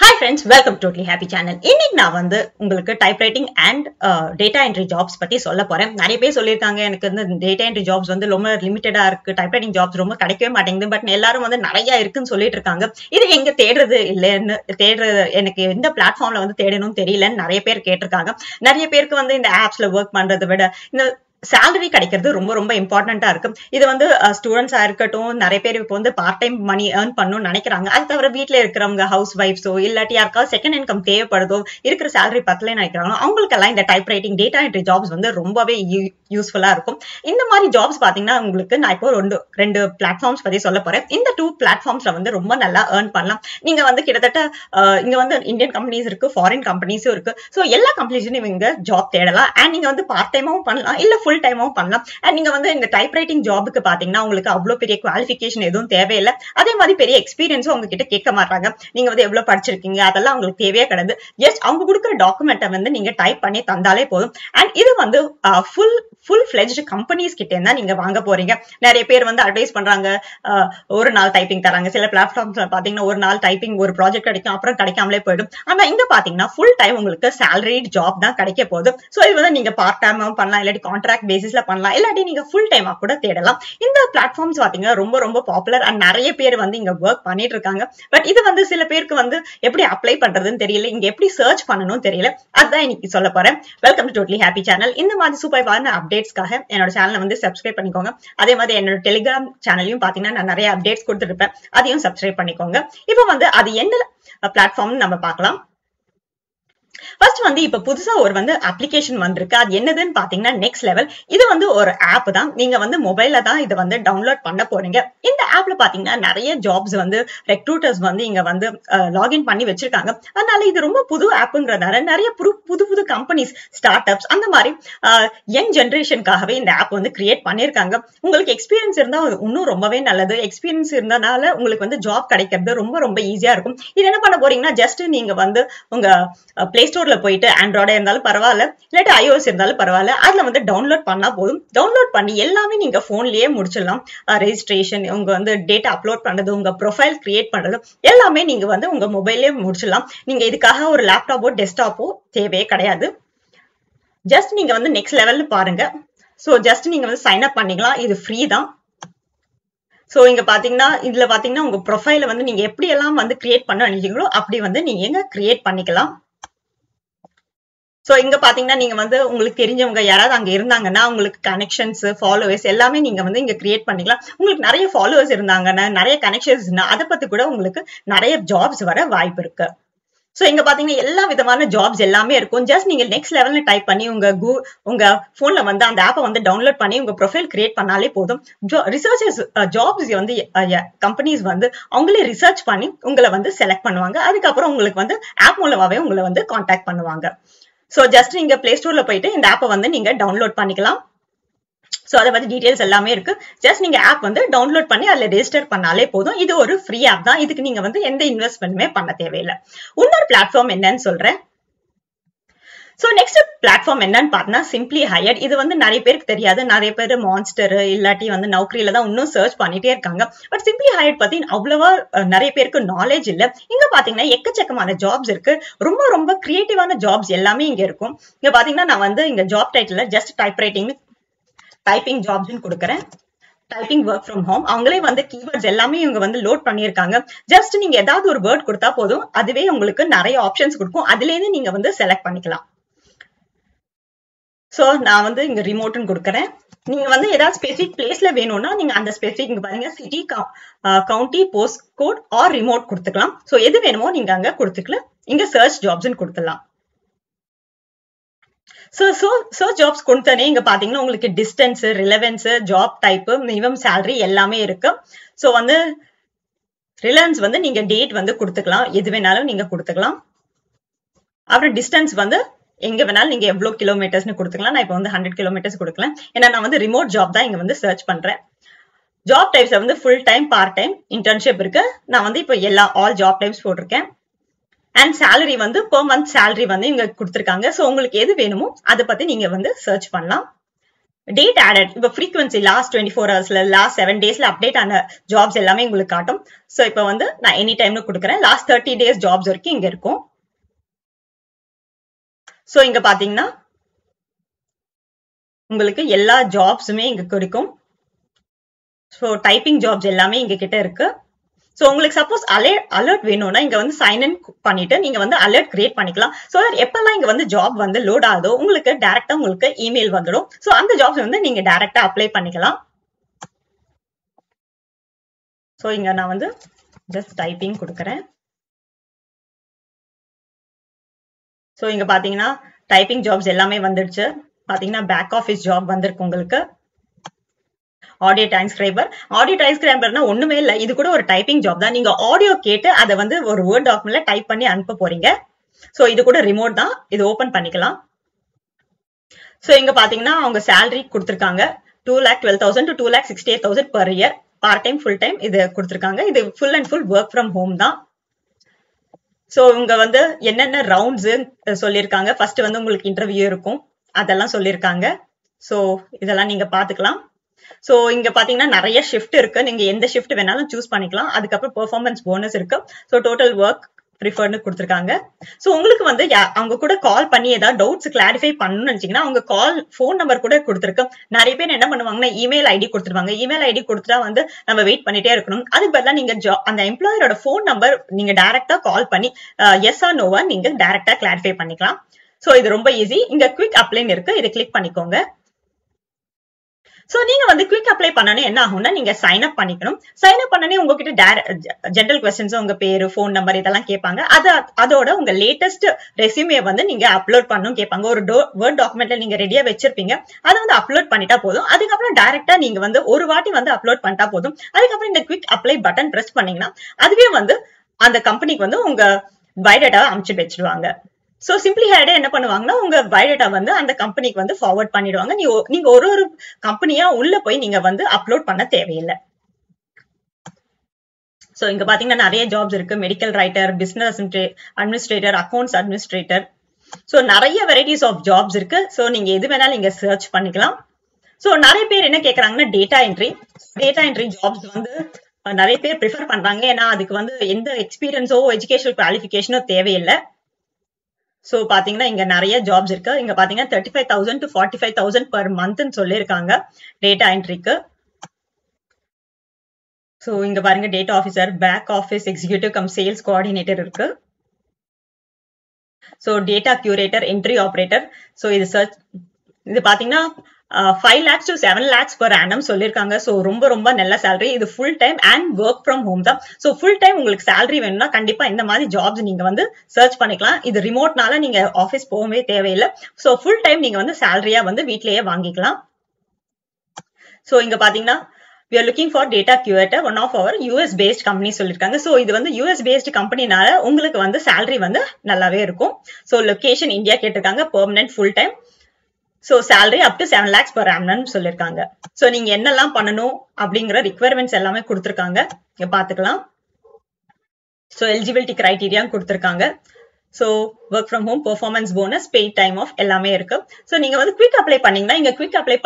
Hi friends, welcome to Totally Happy Channel. இன்னைக்கு நான் வந்து உங்களுக்கு typewriting and data entry jobs பத்தி சொல்ல போறேன். நிறைய பேர் சொல்லியிருக்காங்க எனக்கு வந்து டேட்டா என்ட்ரி ஜாப்ஸ் வந்து ரொம்ப லிமிட்டடா இருக்கு, டைப்ரைட்டிங் ஜாப்ஸ் ரொம்ப கிடைக்கவே மாட்டேங்குது, பட் எல்லாரும் வந்து நிறைய இருக்குன்னு சொல்லிட்டு இருக்காங்க. இது எங்க தேடுறது இல்லைன்னு எனக்கு எந்த பிளாட்ஃபார்ம்ல வந்து தேடணும்னு தெரியலன்னு நிறைய பேர் கேட்டிருக்காங்க. நிறைய பேருக்கு வந்து இந்த ஆப்ஸ்ல ஒர்க் பண்றதை விட இந்த சேலரி கிடைக்கிறது ரொம்ப ரொம்ப இம்பார்ட்டன்டா இருக்கு. இது வந்து ஸ்டூடெண்ட்ஸா இருக்கட்டும், நிறைய பேர் இப்போ வந்து பார்ட் டைம் மணி ஏர்ன் பண்ணணும்னு நினைக்கிறாங்க. அது தவிர வீட்டுல இருக்கிறவங்க ஹவுஸ் ஒய்ஃப்ஸோ இல்லாட்டி யாருக்காவது செகண்ட் இன்கம் தேவைப்படுதோ, இருக்கிற சேலரி பத்தல நினைக்கிறாங்களோ அவங்களுக்கெல்லாம் இந்த type writing data entry jobs வந்து ரொம்பவே யூஸ்ஃபுல்லா இருக்கும். இந்த மாதிரி ஜாப்ஸ் பாத்தீங்கன்னா உங்களுக்கு நான் இப்போ ரெண்டு பிளாட்ஃபார்ம்ஸ் பத்தி சொல்ல போறேன். இந்த 2 பிளாட்ஃபார்ம்ஸ்ல வந்து ரொம்ப நல்லா ஏர்ன் பண்ணலாம். நீங்க வந்து கிட்டத்தட்ட இங்க வந்து இந்தியன் கம்பெனிஸ் இருக்கு, ஃபாரின் கம்பெனிஸும் இருக்கு. ஸோ எல்லா கம்பெனிஸ்லயும் நீங்க ஜாப் தேடலாம். அண்ட் நீங்க வந்து பார்ட் டைமாவும் பண்ணலாம், இல்ல ஃபுல் டைமாவும் பண்ணலாம். அண்ட் நீங்க வந்து இந்த டைப் ரைட்டிங் ஜாபுக்கு பாத்தீங்கன்னா உங்களுக்கு அவ்வளவு பெரிய குவாலிஃபிகேஷன் எதுவும் தேவையில்லை. அதே மாதிரி பெரிய எக்ஸ்பீரியன்ஸும் உங்ககிட்ட கேட்க மாட்டாங்க. நீங்க வந்து எவ்வளவு படிச்சிருக்கீங்க அதெல்லாம் உங்களுக்கு தேவையே கிடையாது. ஜஸ்ட் அவங்க கொடுக்குற டாக்குமெண்ட்டை வந்து நீங்க டைப் பண்ணி தந்தாலே போதும். அண்ட் இது வந்து ஃபுல் ஃபிளெஜ்டு கம்பெனிஸ் கிட்ட இருந்தா நீங்க வாங்க போறீங்க. நிறைய பேர் வந்து அட்வைஸ் பண்றாங்க, ஒரு நாள் டைப்பிங் தராங்க. சில பிளாட்ஃபார்ம்ஸ்ல பாத்தீங்கன்னா ஒரு நாள் டைப்பிங் ஒரு ப்ராஜெக்ட் கிடைக்கும், அப்புறம் கிடைக்காமலே போயிடும். ஆனா இங்க பாத்தீங்கன்னா ஃபுல் டைம் உங்களுக்கு சேலரிட் ஜாப் தான் கிடைக்க போகுது. சோ இது வந்து நீங்க பார்ட் டைமா பண்ணலாம், இல்லாட்டி கான்ட்ராக்ட் பேசிஸ்ல பண்ணலாம், இல்லாட்டி நீங்க ஃபுல் டைமா கூட தேடலாம். இந்த பிளாட்ஃபார்ம்ஸ் பாத்தீங்கன்னா ரொம்ப ரொம்ப பாப்புலர் அண்ட் நிறைய பேர் வந்து இங்க ஒர்க் பண்ணிட்டு இருக்காங்க. பட் இது வந்து சில பேருக்கு வந்து எப்படி அப்ளை பண்றதுன்னு தெரியல, இங்க எப்படி சர்ச் பண்ணணும்னு தெரியல. அதான் இன்னைக்கு சொல்ல போறேன். Welcome to totally happy channel. இந்த மாதிரி சூப்பரான அப்டேட்ஸ்க்காக என்னோட சேனலை வந்து சப்ஸ்கிரைப் பண்ணிக்கோங்க. அதே மாதிரி என்னோட டெலிகிராம் சேனலையும் பாத்தீங்கன்னா நான் நிறைய அப்டேட்ஸ் கொடுத்துருப்பேன், அதையும் சப்ஸ்கிரைப் பண்ணிக்கோங்க. இப்போ வந்து அது என்ன பிளாட்ஃபார்ம் நம்ம பார்க்கலாம். ஃபர்ஸ்ட் வந்து இப்ப புதுசா ஒரு வந்து அப்ளிகேஷன் வந்திருக்கு. அது என்னதுன்னு பாத்தீங்கன்னா நெக்ஸ்ட் லெவல். இது வந்து ஒரு ஆப் தான். நீங்க வந்து மொபைல்ல தான் இதை வந்து டவுன்லோட் பண்ண போறீங்க. இந்த ஆப்ல பாத்தீங்கன்னா நிறைய ஜாப்ஸ் வந்து ரெக்ரூட்டர்ஸ் வந்து இங்க வந்து லாகின் பண்ணி வச்சிருக்காங்க. அதனால இது ரொம்ப புது ஆப்ங்கிறதால நிறைய புது கம்பெனிஸ், ஸ்டார்ட் அப்ஸ் அந்த மாதிரி யங் ஜெனரேஷனுக்காகவே இந்த ஆப் வந்து கிரியேட் பண்ணிருக்காங்க. உங்களுக்கு எக்ஸ்பீரியன்ஸ் இருந்தா இன்னும் ரொம்பவே நல்லது. எக்ஸ்பீரியன்ஸ் இருந்தனால உங்களுக்கு வந்து ஜாப் கிடைக்கிறது ரொம்ப ரொம்ப ஈஸியா இருக்கும். இது என்ன பண்ண போறீங்கன்னா ஜஸ்ட் நீங்க வந்து உங்க பிளே ஸ்டோர்ல போயிட்டு ஆண்ட்ராய்டா இருந்தாலும் பரவாயில்ல, இல்லாட்டி iOS இருந்தாலும் பரவாயில்ல, அதுல வந்து டவுன்லோட் பண்ணா போதும். டவுன்லோட் பண்ணி எல்லாமே நீங்க போன்லயே முடிச்சிடலாம். ரெஜிஸ்ட்ரேஷன், உங்க வந்து டேட்டா அப்லோட் பண்றது, உங்க ப்ரொஃபைல் கிரியேட் பண்றது எல்லாமே நீங்க வந்து உங்க மொபைல்லயே முடிச்சிடலாம். நீங்க இதுக்காக ஒரு லேப்டாப்போ டெஸ்க்டாப்போ தேவையே கிடையாது. ஜஸ்ட் நீங்க வந்து நெக்ஸ்ட் லெவல்ல பாருங்க. சோ ஜஸ்ட் நீங்க வந்து சைன் அப் பண்ணிக்கலாம். இது ஃப்ரீ தான். சோ இங்க பாத்தீங்கன்னா இதுல பாத்தீங்கன்னா உங்க ப்ரொஃபைல வந்து நீங்க எப்படி எல்லாம் வந்து கிரியேட் பண்ண நினைச்சீங்களோ அப்படி வந்து நீங்க கிரியேட் பண்ணிக்கலாம். சோ இங்க பாத்தீங்கன்னா நீங்க வந்து உங்களுக்கு தெரிஞ்சவங்க யாராவது அங்க இருந்தாங்கன்னா உங்களுக்கு கனெக்ஷன்ஸ், ஃபாலோவர்ஸ் எல்லாமே நீங்க வந்து இங்க கிரியேட் பண்ணிக்கலாம். உங்களுக்கு நிறைய ஃபாலோவர்ஸ் இருந்தாங்கன்னா, நிறைய கனெக்ஷன்ஸ், அதை பத்தி கூட உங்களுக்கு நிறைய ஜாப்ஸ் வர வாய்ப்பு இருக்கு. சோ இங்க பாத்தீங்கன்னா எல்லா விதமான ஜாப்ஸ் எல்லாமே இருக்கும். ஜஸ்ட் நீங்க நெக்ஸ்ட் லெவல்ல டைப் பண்ணி உங்க போன்ல வந்து அந்த ஆப்பை வந்து டவுன்லோட் பண்ணி உங்க ப்ரொஃபைல் கிரியேட் பண்ணாலே போதும். ரிசர்ச்சர்ஸ் ஜாப்ஸ் வந்து கம்பெனிஸ் வந்து அவங்களே ரிசர்ச் பண்ணி உங்களை வந்து செலக்ட் பண்ணுவாங்க. அதுக்கப்புறம் உங்களுக்கு வந்து ஆப் மூலமாவே உங்களை வந்து கான்டாக்ட் பண்ணுவாங்க. சோ ஜஸ்ட் நீங்க பிளே ஸ்டோர்ல போயிட்டு இந்த ஆப்பை வந்து நீங்க டவுன்லோட் பண்ணிக்கலாம். சோ அதை பத்தி டீடைல்ஸ் எல்லாமே இருக்கு. ஜஸ்ட் நீங்க ஆப் வந்து டவுன்லோட் பண்ணி அதுல ரெஜிஸ்டர் பண்ணாலே போதும். இது ஒரு ஃப்ரீ ஆப் தான். இதுக்கு நீங்க வந்து எந்த இன்வெஸ்ட்மெண்ட்டுமே பண்ண தேவையில்லை. இன்னொரு பிளாட்ஃபார்ம் என்னன்னு சொல்றேன். சோ நெக்ஸ்ட் பிளாட்ஃபார்ம் என்னன்னு பார்த்தா சிம்பிளி ஹையர்ட். இது வந்து நிறைய பேருக்கு தெரியாது. நிறைய பேர் மான்ஸ்டர் இல்லாட்டி வந்து நௌக்கரியில தான் இன்னும் சர்ச் பண்ணிட்டே இருக்காங்க. பட் சிம்பிளி ஹையர்ட் பத்தி அவ்வளவா நிறைய பேருக்கு நாலேஜ் இல்ல. இங்க பாத்தீங்கன்னா எக்கச்சக்கமான ஜாப்ஸ் இருக்கு. ரொம்ப ரொம்ப கிரியேட்டிவான ஜாப்ஸ் எல்லாமே இங்க இருக்கும். இங்க பாத்தீங்கன்னா நான் வந்து இங்க ஜாப் டைட்டில் ஜஸ்ட் டைப்பிங் ஜாப்ஸ்னு கொடுக்குறேன். Typing work from home. அவங்களே வந்து கீவேர்ட்ஸ் எல்லாமே இவங்க வந்து லோட் பண்ணிருக்காங்க. ஜஸ்ட் நீங்க ஏதாவது ஒரு வேர்ட் கொடுத்தா போதும், அதுவே உங்களுக்கு நிறைய ஆப்ஷன்ஸ் கொடுக்கும். அதுல இருந்து நீங்க வந்து செலக்ட் பண்ணிக்கலாம். சோ நான் வந்து இங்க ரிமோட்னு கொடுக்குறேன். நீங்க வந்து ஏதாவது ஸ்பெசிபிக் பிளேஸ்ல வேணும்னா நீங்க அந்த ஸ்பெசிபிக் இங்க பாருங்க city, county, post code or remote கொடுத்துக்கலாம். சோ எது வேணுமோ நீங்க அங்க கொடுத்துக்கலாம். இங்க சர்ச் ஜாப்ஸ்னு கொடுத்துடலாம். சோ ஜாப்ஸ் கொடுத்தனே இங்க பாத்தீங்கன்னா உங்களுக்கு distance, relevance, job type, minimum salary எல்லாமே இருக்கு. சோ வந்து ரிலவன்ஸ் வந்து நீங்க டேட் வந்து கொடுத்துக்கலாம், எது வேணாலும் நீங்க கொடுத்துக்கலாம். அப்புறம் டிஸ்டன்ஸ் வந்து எங்க வேணாலும் நீங்க எவ்வளவு கிலோமீட்டர்ஸ்னு கொடுத்துக்கலாம். நான் இப்ப வந்து 100 கிலோமீட்டர்ஸ் கொடுக்கலாம். ஏன்னா நான் வந்து ரிமோட் ஜாப் தான் இங்க வந்து சர்ச் பண்றேன். ஜாப் டைப்ஸ்ல வந்து full time, part time, internship இருக்கு. நான் வந்து இப்ப ஆல் ஜாப் டைப்ஸ் போட்டிருக்கேன். அண்ட் சேலரி வந்து பெர் மந்த் சேலரி வந்து இங்க கொடுத்துருக்காங்க. சோ உங்களுக்கு எது வேணுமோ அதை பத்தி நீங்க வந்து சர்ச் பண்ணலாம். டேட் ஆடட் இப்போ ஃப்ரீக்வன்சி லாஸ்ட் 24 ஹவர்ஸ்ல லாஸ்ட் 7 டேஸ்ல அப்டேட் ஆன ஜாப்ஸ் எல்லாமே உங்களுக்கு காட்டும். ஸோ இப்போ வந்து நான் எனி டைம்னு கொடுக்குறேன். லாஸ்ட் 30 டேஸ் ஜாப்ஸ் வரைக்கும் இங்க இருக்கும். ஸோ இங்க பாத்தீங்கன்னா உங்களுக்கு எல்லா ஜாப்ஸுமே இங்க கிடைக்கும். ஸோ டைப்பிங் ஜாப்ஸ் எல்லாமே இங்க கிட்ட இருக்கு. ஸோ உங்களுக்கு சப்போஸ் அலர்ட் வேணும்னா இங்க வந்து சைன் இன் பண்ணிட்டு நீங்க வந்து அலர்ட் கிரியேட் பண்ணிக்கலாம். ஸோ எப்பெல்லாம் இங்க வந்து ஜாப் வந்து லோட் ஆகுதோ உங்களுக்கு டைரக்டா உங்களுக்கு இமெயில் வந்துடும். ஸோ அந்த ஜாப்ஸ் வந்து நீங்க டைரக்டா அப்ளை பண்ணிக்கலாம். ஸோ இங்க நான் வந்து ஜஸ்ட் டைப்பிங் கொடுக்குறேன். ஸோ இங்க பாத்தீங்கன்னா டைப்பிங் ஜாப்ஸ் எல்லாமே வந்துடுச்சு. பாத்தீங்கன்னா பேக் ஆஃபீஸ் ஜாப் வந்திருக்கு உங்களுக்கு. ஆடியோ டிரான்ஸ்கிரைபர்னா ஒண்ணுமே இல்ல, இது கூட ஒரு டைப்பிங் ஜாப் தான். நீங்க ஆடியோ கேட்டு அதை வந்து ஒரு வேர்ட் டாக்குமெண்ட்ல டைப் பண்ணி அனுப்ப போறீங்க. சோ இது கூட ரிமோட் தான், இது ஓபன் பண்ணிக்கலாம். சோ இங்க பாத்தீங்கன்னா அவங்க சேலரி கொடுத்திருக்காங்க 2,12,000 to 2,68,000 per year. Part time full time இது கொடுத்திருக்காங்க. இது full and full work from home தான். சோ இங்க வந்து என்னென்ன ரவுண்ட்ஸ் சொல்லியிருக்காங்க. ஃபர்ஸ்ட் வந்து உங்களுக்கு இன்டர்வியூ இருக்கும், அதெல்லாம் சொல்லியிருக்காங்க. சோ இதெல்லாம் நீங்க பாத்துக்கலாம். சோ இங்க பாத்தீங்கன்னா நிறைய ஷிஃப்ட் இருக்கு, நீங்க எந்த ஷிஃப்ட் வேணாலும் சூஸ் பண்ணிக்கலாம். அதுக்கப்புறம் பெர்ஃபார்மன்ஸ் போனஸ் இருக்கு. சோ டோட்டல் ஒர்க் ப்ரிஃபர்ட்னு கொடுத்திருக்காங்க. சோ உங்களுக்கு வந்து அவங்க கூட கால் பண்ணி ஏதாவது டவுட்ஸ் கிளாரிஃபை பண்ணணும்னு நினைச்சீங்கன்னா அவங்க ஃபோன் நம்பர் கூட கொடுத்திருக்கு. நிறைய பேர் என்ன பண்ணுவாங்கன்னா இமெயில் ஐடி கொடுத்துருவாங்க. இமெயில் ஐடி கொடுத்துட்டா வந்து நம்ம வெயிட் பண்ணிட்டே இருக்கணும். அதுக்கு பதிலா நீங்க அந்த எம்ப்ளாயரோட ஃபோன் நம்பர் நீங்க டைரக்டா கால் பண்ணி எஸ் ஆர் நோவா நீங்க டைரக்டா கிளாரிஃபை பண்ணிக்கலாம். சோ இது ரொம்ப ஈஸி. இங்க குவிக் அப்ளைன்னு இருக்கு, இதை கிளிக் பண்ணிக்கோங்க. சோ நீங்க வந்து குவிக் அப்ளை பண்ணனே என்ன ஆகும்னா நீங்க சைன் அப் பண்ணிக்கணும். சைன் அப் பண்ணனே உங்ககிட்ட ஜெனரல் கொஸ்டின்ஸ், உங்க பேரு, போன் நம்பர் இதெல்லாம் கேட்பாங்க. அதோட உங்க லேட்டஸ்ட் ரெஸ்யூமே வந்து நீங்க அப்லோட் பண்ணணும் கேட்பாங்க. ஒரு வேர்ட் டாக்குமெண்ட்ல நீங்க ரெடியா வச்சிருப்பீங்க, அதை வந்து அப்லோட் பண்ணிட்டா போதும். அதுக்கப்புறம் டைரக்டா நீங்க வந்து ஒரு வாட்டி வந்து அப்லோட் பண்ணிட்டா போதும். அதுக்கப்புறம் இந்த குவிக் அப்ளை பட்டன் பிரஸ் பண்ணீங்கன்னா அதுவே வந்து அந்த கம்பெனிக்கு வந்து உங்க பயோடேட்டாவை அனுப்பிச்சு வச்சிருவாங்க. சோ சிம்பிளி ஹையர்டே என்ன பண்ணுவாங்கன்னா உங்க பயோடேட்டா வந்து அந்த கம்பெனிக்கு வந்து ஃபார்வர்ட் பண்ணிடுவாங்க. நீங்க ஒரு கம்பெனியா உள்ள போய் நீங்க வந்து அப்லோட் பண்ண தேவையில்லை. சோ இங்க பாத்தீங்கன்னா நிறைய ஜாப்ஸ் இருக்கு. Medical writer, business administrator, accounts administrator. So நிறைய வெரைட்டிஸ் ஆஃப் ஜாப்ஸ் இருக்கு. சோ நீங்க எது வேணாலும் இங்க சர்ச் பண்ணிக்கலாம். சோ நிறைய பேர் என்ன கேக்குறாங்கன்னா டேட்டா என்ட்ரி ஜாப்ஸ் வந்து நிறைய பேர் ப்ரிஃபர் பண்றாங்க. ஏன்னா அதுக்கு வந்து எந்த எக்ஸ்பீரியன்ஸோ எஜுகேஷனல் குவாலிஃபிகேஷனோ தேவையில்லை. சோ பாத்தீங்கன்னா இங்க நிறைய ஜாப்ஸ் இருக்கு. இங்க பாத்தீங்கன்னா 35,000 to 45,000 per month சொல்லிருக்காங்க டேட்டா என்ட்ரிக்கு. சோ இங்க பாருங்க data officer, back office executive cum sales coordinator இருக்கு. So data curator, entry operator. So இது பாத்தீங்கன்னா 5 lakhs to 7 lakhs per annum சொல்லிருக்காங்க. சோ ரொம்ப நல்ல சேலரி. இது full time and work from home தான். சோ ஃபுல் டைம் உங்களுக்கு சேலரி வேணும்னா கண்டிப்பா இந்த மாதிரி ஜாப்ஸ் நீங்க வந்து சர்ச் பண்ணிக்கலாம். இது ரிமோட்னால நீங்க ஆபீஸ் போகவே தேவையில்லை. சோ ஃபுல் டைம் நீங்க வந்து சேலரியா வந்து வீட்லயே வாங்கிக்கலாம். சோ இங்க பாத்தீங்கன்னா we are looking for data curator, one of our US based company சொல்லிருக்காங்க. சோ இது வந்து US based கம்பெனினால உங்களுக்கு வந்து சேலரி வந்து நல்லாவே இருக்கும். சோ லொகேஷன் இந்தியா கேட்டிருக்காங்க, permanent full time. So salary up to 7 lakhs per annum சொல்லிருக்காங்க. சோ நீங்க என்னெல்லாம் பண்ணணும் அப்படிங்கிற ரிக்வயர்மெண்ட்ஸ் எல்லாமே கொடுத்திருக்காங்க, இங்க பாத்துக்கலாம். சோ எலிஜிபிலிட்டி கிரைட்டீரியா கொடுத்திருக்காங்க. So work from home, performance bonus, paid time off எல்லாமே இருக்கு. சோ நீங்க வந்து குவிக் அப்ளை பண்ணீங்கன்னா இங்க குவிக் அப்ளை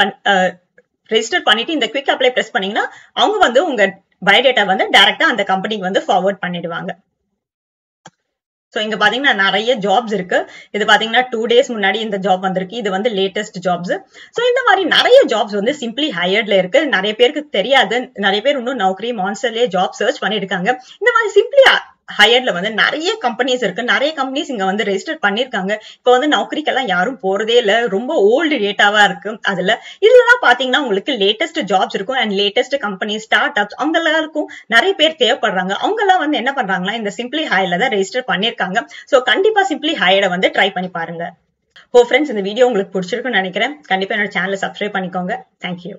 ரெஜிஸ்டர் பண்ணிட்டு இந்த குவிக் அப்ளை பிரஸ் பண்ணீங்கன்னா அவங்க வந்து உங்க பயோடேட்டா வந்து டைரக்டா அந்த கம்பெனிக்கு வந்து ஃபார்வர்ட் பண்ணிடுவாங்க. சோ இங்க பாத்தீங்கன்னா நிறைய ஜாப்ஸ் இருக்கு. இது பாத்தீங்கன்னா 2 days முன்னாடி இந்த ஜாப் வந்திருக்கு. இது வந்து லேட்டஸ்ட் ஜாப்ஸ். சோ இந்த மாதிரி நிறைய ஜாப்ஸ் வந்து சிம்பிளி ஹையர்ட்ல இருக்கு. நிறைய பேருக்கு தெரியாது. நிறைய பேர் இன்னும் நௌக்கரி மான்ஸ்டர்லயே ஜாப் சர்ச் பண்ணிருக்காங்க. இந்த மாதிரி சிம்பிளி ஹையர்ட்ல வந்து நிறைய கம்பெனிஸ் இருக்கு. நிறைய கம்பெனிஸ் இங்க வந்து ரெஜிஸ்டர் பண்ணிருக்காங்க. இப்போ வந்து நௌக்கரிக்கெல்லாம் யாரும் போறதே இல்ல. ரொம்ப ஓல்டு டேட்டாவா இருக்கு. இதுலலாம் பாத்தீங்கன்னா உங்களுக்கு லேட்டஸ்ட் ஜாப்ஸ் இருக்கும் and latest company, start ups அவங்க எல்லாருக்கும் நிறைய பேர் தேவைப்படுறாங்க. அவங்க எல்லாம் வந்து என்ன பண்றாங்கன்னா இந்த சிம்பிளி ஹையர்ல தான் ரெஜிஸ்டர் பண்ணிருக்காங்க. சோ கண்டிப்பா சிம்பிளி ஹையர்ட வந்து ட்ரை பண்ணி பாருங்க. ஃப்ரெண்ட்ஸ், இந்த வீடியோ உங்களுக்கு பிடிச்சிருக்குன்னு நினைக்கிறேன். கண்டிப்பா என்னோட சேனலை சப்ஸ்கிரைப் பண்ணிக்கோங்க. தேங்க்யூ.